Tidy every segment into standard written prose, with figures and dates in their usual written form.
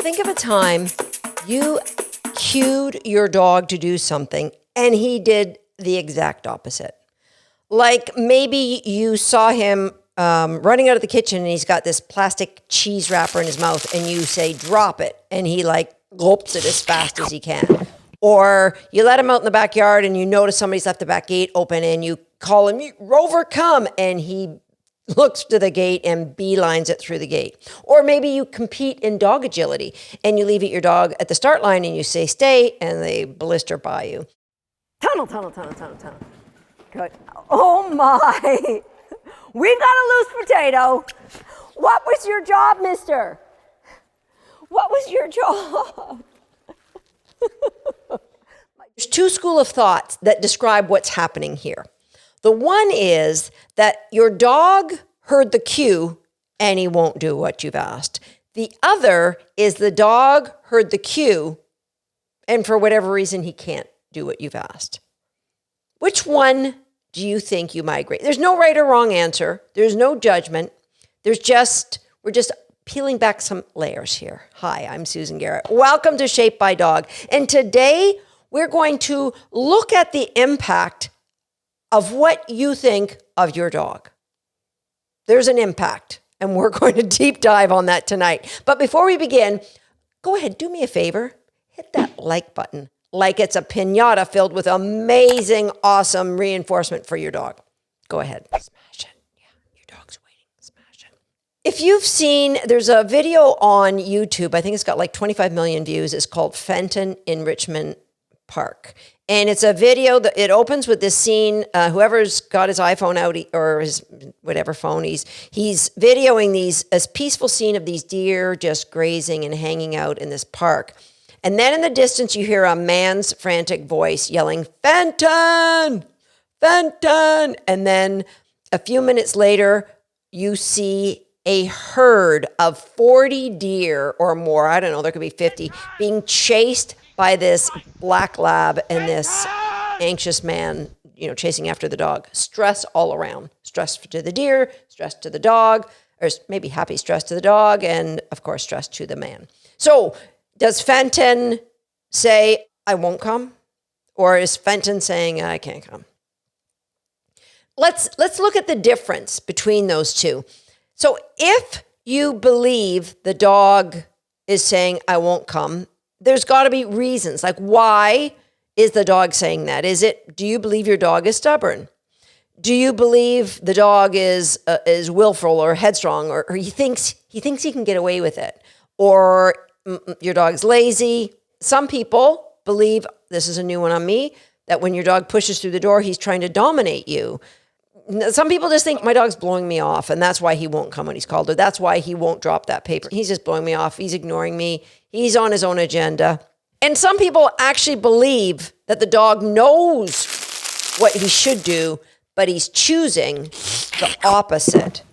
Think of a time you cued your dog to do something and he did the exact opposite. Like maybe you saw him running out of the kitchen and he's got this plastic cheese wrapper in his mouth and you say, drop it. And he like gulps it as fast as he can. Or you let him out in the backyard and you notice somebody's left the back gate open and you call him, Rover, come. And he looks to the gate and beelines it through the gate. Or maybe you compete in dog agility and you leave your dog at the start line and you say, stay, and they blister by you. Tunnel. Good. Oh my. We've got a loose potato. What was your job, mister? What was your job? There's two schools of thoughts that describe what's happening here. The one is that your dog heard the cue and he won't do what you've asked. The other is the dog heard the cue and for whatever reason he can't do what you've asked. Which one do you think you migrate? There's no right or wrong answer. There's no judgment. We're just peeling back some layers here. Hi, I'm Susan Garrett. Welcome to Shaped by Dog. And today we're going to look at the impact of what you think of your dog. There's an impact, and we're going to deep dive on that tonight. But before we begin, go ahead, do me a favor, hit that like button like it's a piñata filled with amazing, awesome reinforcement for your dog. Go ahead, smash it. Yeah, your dog's waiting, smash it. If you've seen, there's a video on YouTube, I think it's got like 25 million views. It's called Fenton in Richmond Park. And it's a video that it opens with this scene. Whoever's got his iPhone out or his whatever phone, he's videoing this peaceful scene of these deer just grazing and hanging out in this park. And then in the distance, you hear a man's frantic voice yelling, Fenton, Fenton. And then a few minutes later, you see a herd of 40 deer or more, I don't know, there could be 50, being chased by this black lab and this anxious man, chasing after the dog. Stress all around. Stress to the deer, stress to the dog, or maybe happy stress to the dog, and of course, stress to the man. So does Fenton say, I won't come? Or is Fenton saying, I can't come? Let's look at the difference between those two. So if you believe the dog is saying, I won't come, there's got to be reasons. Like, why is the dog saying that? Do you believe your dog is stubborn? Do you believe the dog is willful or headstrong, or he thinks he can get away with it? Or your dog's lazy? Some people believe, this is a new one on me, that when your dog pushes through the door, he's trying to dominate you. Some people just think my dog's blowing me off and that's why he won't come when he's called, or that's why he won't drop that paper. He's just blowing me off. He's ignoring me. He's on his own agenda. And some people actually believe that the dog knows what he should do, but he's choosing the opposite.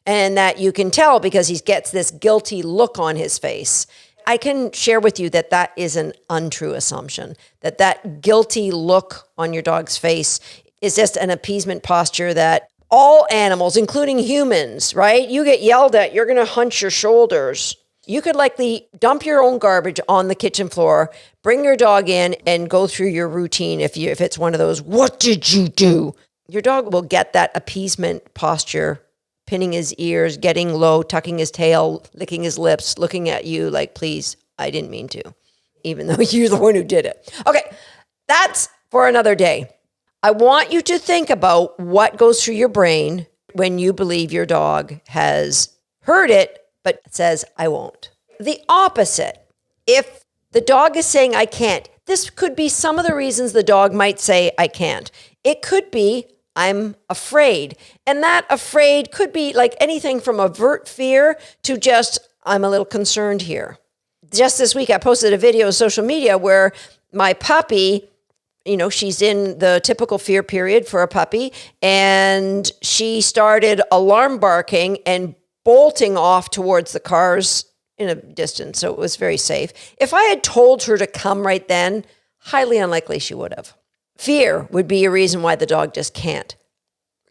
And that you can tell because he gets this guilty look on his face. I can share with you that is an untrue assumption, that guilty look on your dog's face is just an appeasement posture that all animals, including humans, right? You get yelled at, you're going to hunch your shoulders. You could likely dump your own garbage on the kitchen floor, bring your dog in and go through your routine if it's one of those, what did you do? Your dog will get that appeasement posture, pinning his ears, getting low, tucking his tail, licking his lips, looking at you like, please, I didn't mean to, even though you're the one who did it. Okay, that's for another day. I want you to think about what goes through your brain when you believe your dog has heard it, but says, I won't. The opposite, if the dog is saying, I can't, this could be some of the reasons the dog might say, I can't. It could be, I'm afraid. And that afraid could be like anything from avert fear to just, I'm a little concerned here. Just this week, I posted a video on social media where my puppy, she's in the typical fear period for a puppy, and she started alarm barking and bolting off towards the cars in a distance, so it was very safe. If I had told her to come right then, highly unlikely she would have. Fear would be a reason why the dog just can't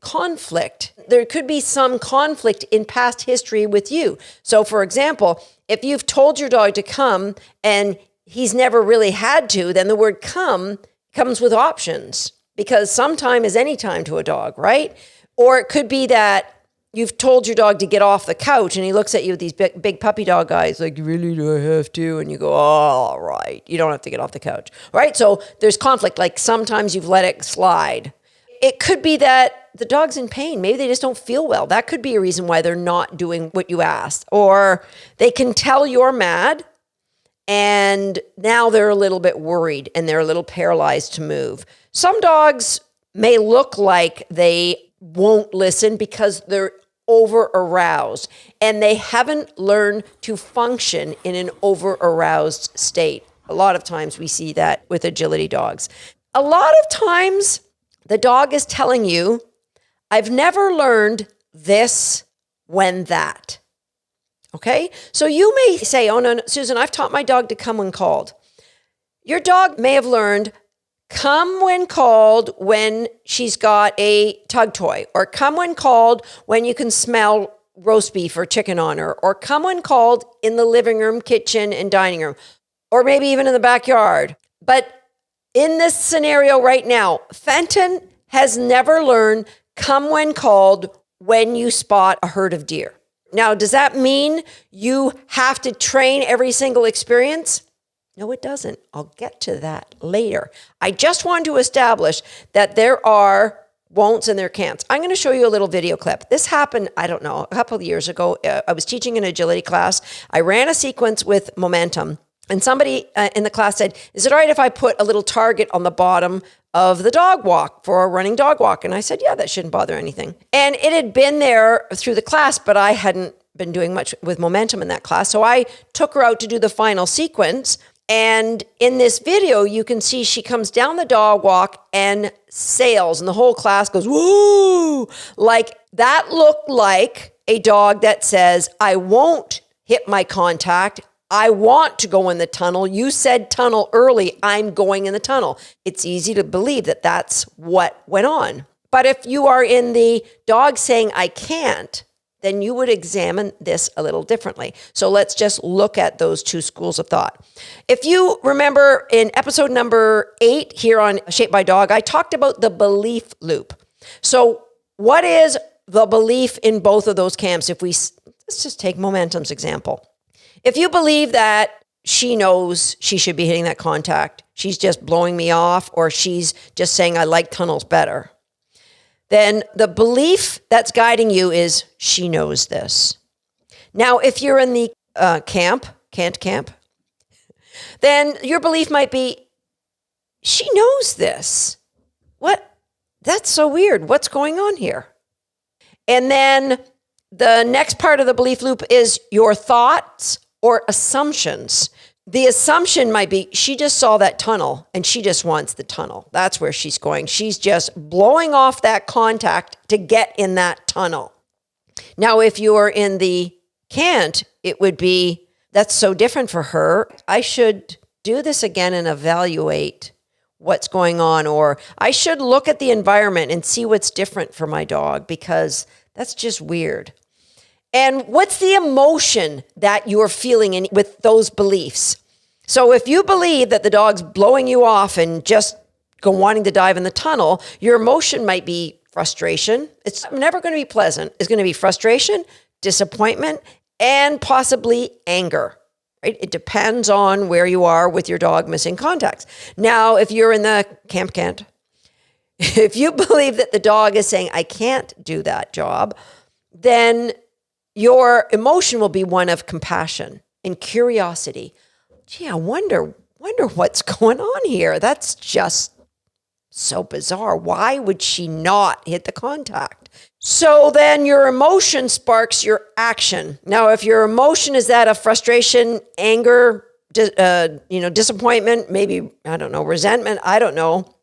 conflict. There could be some conflict in past history with you. So for example, if you've told your dog to come and he's never really had to, then the word come comes with options, because sometime is any time to a dog, right? Or it could be that you've told your dog to get off the couch and he looks at you with these big puppy dog eyes like, really, do I have to? And you go, oh, all right, you don't have to get off the couch, right? So there's conflict, like sometimes you've let it slide. It could be that the dog's in pain. Maybe they just don't feel well. That could be a reason why they're not doing what you asked. Or they can tell you're mad and now they're a little bit worried and they're a little paralyzed to move. Some dogs may look like they won't listen because they're over aroused and they haven't learned to function in an over aroused state. A lot of times we see that with agility dogs. A lot of times the dog is telling you, I've never learned this when that. Okay? So you may say, oh no, Susan, I've taught my dog to come when called. Your dog may have learned come when called when she's got a tug toy, or come when called when you can smell roast beef or chicken on her, or come when called in the living room, kitchen, and dining room, or maybe even in the backyard. But in this scenario right now, Fenton has never learned come when called when you spot a herd of deer. Now, does that mean you have to train every single experience? No, it doesn't. I'll get to that later. I just want to establish that there are won'ts and there can'ts. I'm going to show you a little video clip. This happened, I don't know, a couple of years ago. I was teaching an agility class. I ran a sequence with momentum. And somebody in the class said, is it all right if I put a little target on the bottom of the dog walk for a running dog walk? And I said, yeah, that shouldn't bother anything. And it had been there through the class, but I hadn't been doing much with momentum in that class. So I took her out to do the final sequence. And in this video, you can see she comes down the dog walk and sails, and the whole class goes, woo! Like that looked like a dog that says, I won't hit my contact. I want to go in the tunnel. You said tunnel early. I'm going in the tunnel. It's easy to believe that that's what went on. But if you are in the dog saying, I can't, then you would examine this a little differently. So let's just look at those two schools of thought. If you remember in episode number 8 here on Shaped by Dog, I talked about the belief loop. So what is the belief in both of those camps? Let's just take momentum's example. If you believe that she knows she should be hitting that contact, she's just blowing me off, or she's just saying I like tunnels better, then the belief that's guiding you is she knows this. Now, if you're in the can't camp, then your belief might be, she knows this. What? That's so weird. What's going on here? And then the next part of the belief loop is your thoughts or assumptions. The assumption might be, she just saw that tunnel and she just wants the tunnel. That's where she's going. She's just blowing off that contact to get in that tunnel. Now, if you're in the can't, it would be, that's so different for her. I should do this again and evaluate what's going on, or I should look at the environment and see what's different for my dog, because that's just weird. And what's the emotion that you're feeling with those beliefs? So if you believe that the dog's blowing you off and just wanting to dive in the tunnel, your emotion might be frustration. It's never going to be pleasant. It's going to be frustration, disappointment, and possibly anger. Right? It depends on where you are with your dog missing contacts. Now, if you're in the can't, if you believe that the dog is saying, I can't do that job, then your emotion will be one of compassion and curiosity. Gee, I wonder what's going on here. That's just so bizarre. Why would she not hit the contact? So then your emotion sparks your action. Now, if your emotion is that of frustration, anger, disappointment, maybe, I don't know, resentment, I don't know,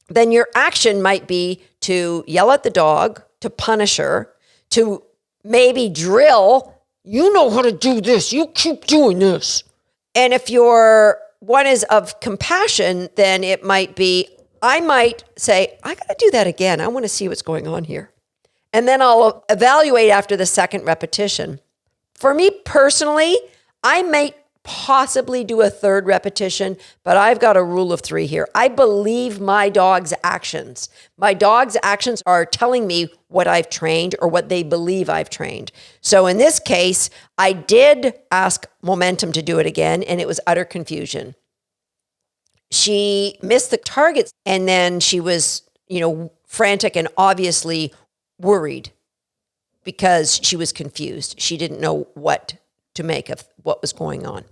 then your action might be to yell at the dog, to punish her, to maybe drill, you know how to do this, you keep doing this. And if your one is of compassion, then it might be, I might say, I got to do that again. I want to see what's going on here. And then I'll evaluate after the second repetition. For me personally, I might possibly do a third repetition, but I've got a rule of 3 here. I believe my dog's actions. My dog's actions are telling me what I've trained or what they believe I've trained. So in this case, I did ask Momentum to do it again, and it was utter confusion. She missed the targets, and then she was, frantic and obviously worried because she was confused. She didn't know what to make of what was going on.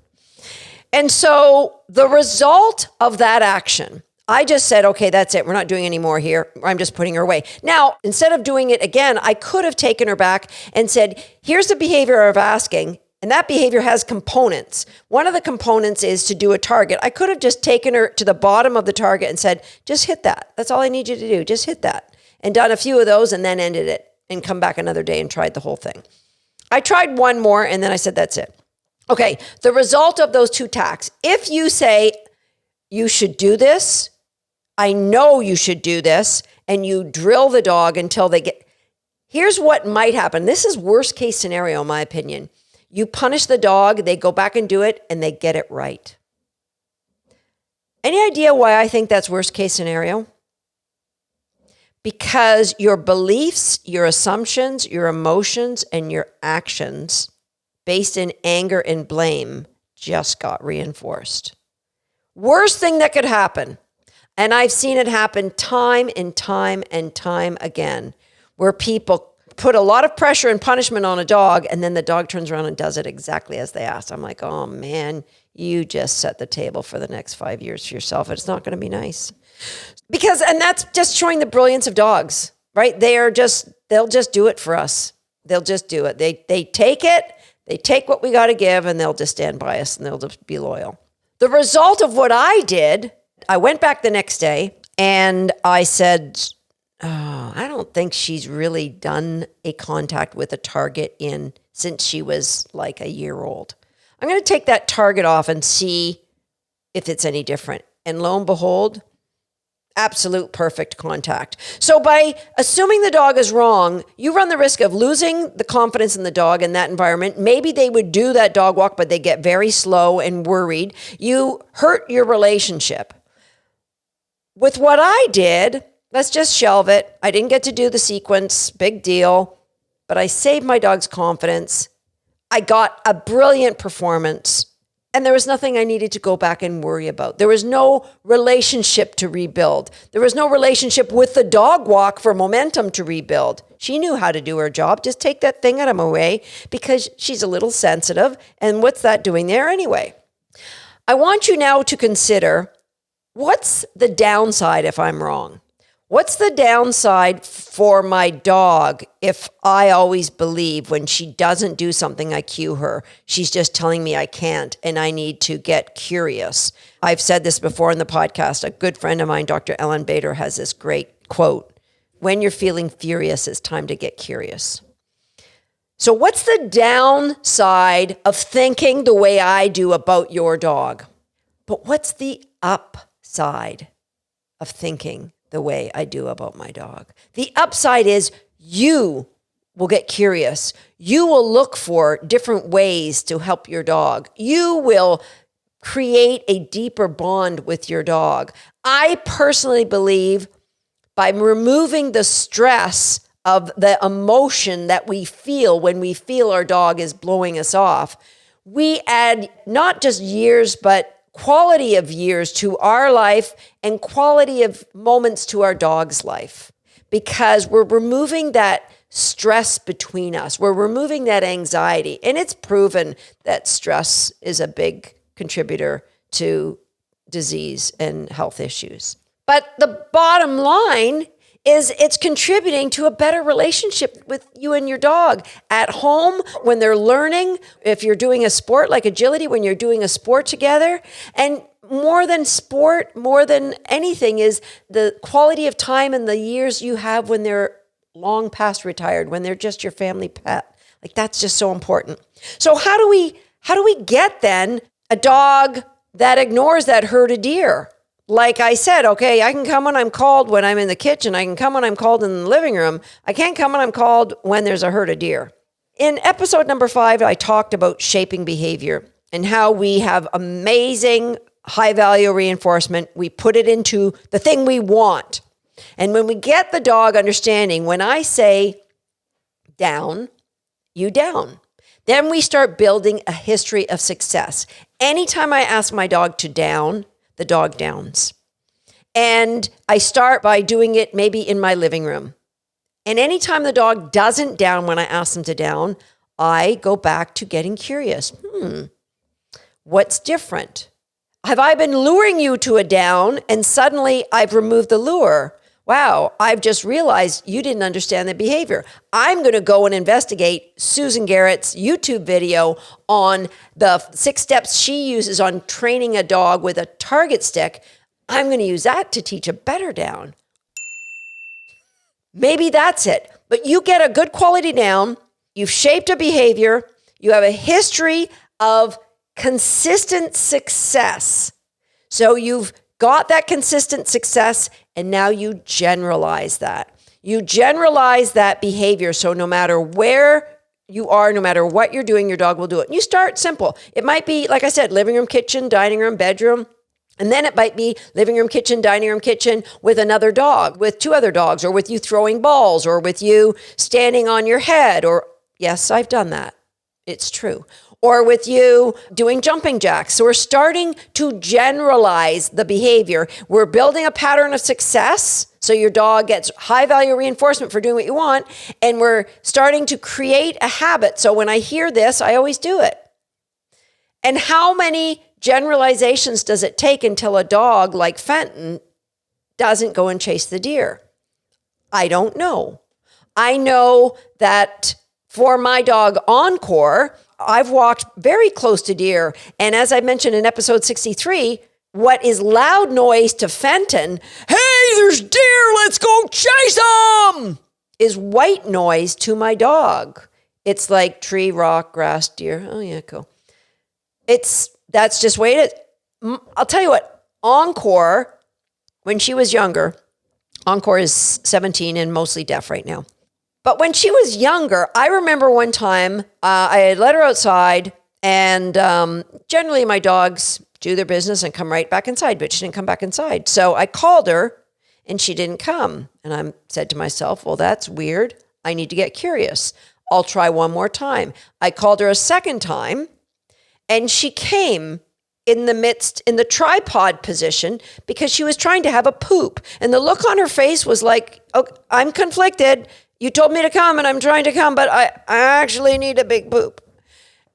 And so the result of that action, I just said, okay, that's it. We're not doing any more here. I'm just putting her away. Now, instead of doing it again, I could have taken her back and said, here's the behavior of asking. And that behavior has components. One of the components is to do a target. I could have just taken her to the bottom of the target and said, just hit that. That's all I need you to do. Just hit that. And done a few of those and then ended it and come back another day and tried the whole thing. I tried one more and then I said, that's it. Okay, the result of those 2 tacks. If you say, you should do this, I know you should do this, and you drill the dog until they get, here's what might happen. This is worst case scenario, in my opinion. You punish the dog, they go back and do it, and they get it right. Any idea why I think that's worst case scenario? Because your beliefs, your assumptions, your emotions, and your actions based in anger and blame just got reinforced. Worst thing that could happen, and I've seen it happen time and time and time again, where people put a lot of pressure and punishment on a dog, and then the dog turns around and does it exactly as they asked. I'm like, oh man, you just set the table for the next 5 years for yourself. It's not going to be nice. And that's just showing the brilliance of dogs, right? They'll just do it for us. They'll just do it. They take it, they take what we got to give, and they'll just stand by us and they'll just be loyal. The result of what I did, I went back the next day and I said, oh, I don't think she's really done a contact with a target since she was like a year old. I'm going to take that target off and see if it's any different. And lo and behold, absolute perfect contact. So by assuming the dog is wrong, you run the risk of losing the confidence in the dog in that environment. Maybe they would do that dog walk, but they get very slow and worried. You hurt your relationship. With what I did, let's just shelve it. I didn't get to do the sequence, big deal, but I saved my dog's confidence. I got a brilliant performance. And there was nothing I needed to go back and worry about. There was no relationship to rebuild. There was no relationship with the dog walk for Momentum to rebuild. She knew how to do her job. Just take that thing out of my way because she's a little sensitive. And what's that doing there anyway? I want you now to consider, what's the downside if I'm wrong? What's the downside for my dog if I always believe when she doesn't do something, I cue her? She's just telling me I can't and I need to get curious. I've said this before in the podcast. A good friend of mine, Dr. Ellen Bader, has this great quote. When you're feeling furious, it's time to get curious. So what's the downside of thinking the way I do about your dog? But what's the upside of thinking the way I do about my dog? The upside is you will get curious. You will look for different ways to help your dog. You will create a deeper bond with your dog. I personally believe by removing the stress of the emotion that we feel when we feel our dog is blowing us off, we add not just years, but quality of years to our life and quality of moments to our dog's life, because we're removing that stress between us. We're removing that anxiety. And it's proven that stress is a big contributor to disease and health issues. But the bottom line is it's contributing to a better relationship with you and your dog at home when they're learning, if you're doing a sport like agility, when you're doing a sport together. And more than sport, more than anything is the quality of time and the years you have when they're long past retired, when they're just your family pet. Like that's just so important. So how do we get then a dog that ignores that herd of deer? Like I said, okay, I can come when I'm called when I'm in the kitchen. I can come when I'm called in the living room. I can't come when I'm called when there's a herd of deer. In episode number 5, I talked about shaping behavior and how we have amazing high value reinforcement. We put it into the thing we want. And when we get the dog understanding, when I say down, you down. Then we start building a history of success. Anytime I ask my dog to down, the dog downs. And I start by doing it maybe in my living room. And anytime the dog doesn't down when I ask them to down, I go back to getting curious. What's different? Have I been luring you to a down and suddenly I've removed the lure? Wow, I've just realized you didn't understand the behavior. I'm going to go and investigate Susan Garrett's YouTube video on the 6 steps she uses on training a dog with a target stick. I'm going to use that to teach a better down. Maybe that's it. But you get a good quality down. You've shaped a behavior. You have a history of consistent success. So you've got that consistent success, and now you generalize that. You generalize that behavior. So no matter where you are, no matter what you're doing, your dog will do it. And you start simple. It might be, like I said, living room, kitchen, dining room, bedroom. And then it might be living room, kitchen, dining room, kitchen with another dog, with 2 other dogs, or with you throwing balls, or with you standing on your head, or yes, I've done that. It's true. Or with you doing jumping jacks. So we're starting to generalize the behavior. We're building a pattern of success. So your dog gets high value reinforcement for doing what you want. And we're starting to create a habit. So when I hear this, I always do it. And how many generalizations does it take until a dog like Fenton doesn't go and chase the deer? I don't know. I know that for my dog Encore, I've walked very close to deer. And as I mentioned in episode 63, what is loud noise to Fenton, hey, there's deer, let's go chase them, is white noise to my dog. It's like tree, rock, grass, deer. Oh yeah, cool. That's just the way it is. I'll tell you what, Encore, when she was younger, Encore is 17 and mostly deaf right now. But when she was younger, I remember one time I had let her outside, and generally my dogs do their business and come right back inside, but she didn't come back inside. So I called her and she didn't come. And I said to myself, well, that's weird. I need to get curious. I'll try one more time. I called her a second time, and she came in the tripod position because she was trying to have a poop. And the look on her face was like, oh, I'm conflicted. You told me to come and I'm trying to come, but I actually need a big poop.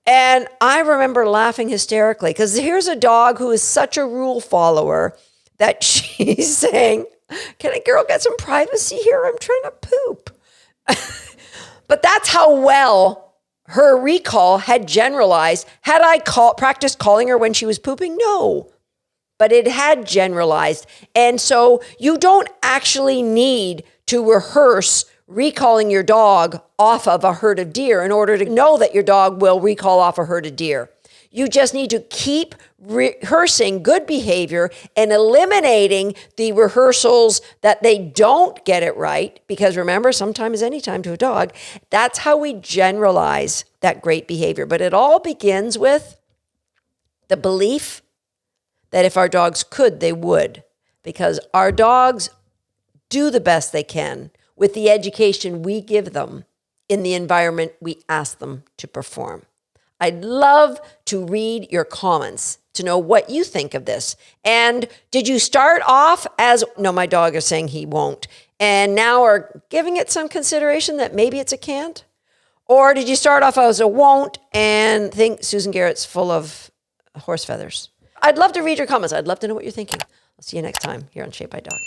And I remember laughing hysterically because here's a dog who is such a rule follower that she's saying, can a girl get some privacy here? I'm trying to poop. But that's how well her recall had generalized. Had I practiced calling her when she was pooping? No. But it had generalized. And so you don't actually need to rehearse recalling your dog off of a herd of deer in order to know that your dog will recall off a herd of deer. You just need to keep rehearsing good behavior and eliminating the rehearsals that they don't get it right. Because remember, sometimes anytime to a dog, that's how we generalize that great behavior. But it all begins with the belief that if our dogs could, they would. Because our dogs do the best they can with the education we give them in the environment we ask them to perform. I'd love to read your comments to know what you think of this. And did you start off as, no, my dog is saying he won't, and now are giving it some consideration that maybe it's a can't? Or did you start off as a won't and think Susan Garrett's full of horse feathers? I'd love to read your comments. I'd love to know what you're thinking. I'll see you next time here on Shape by Dog.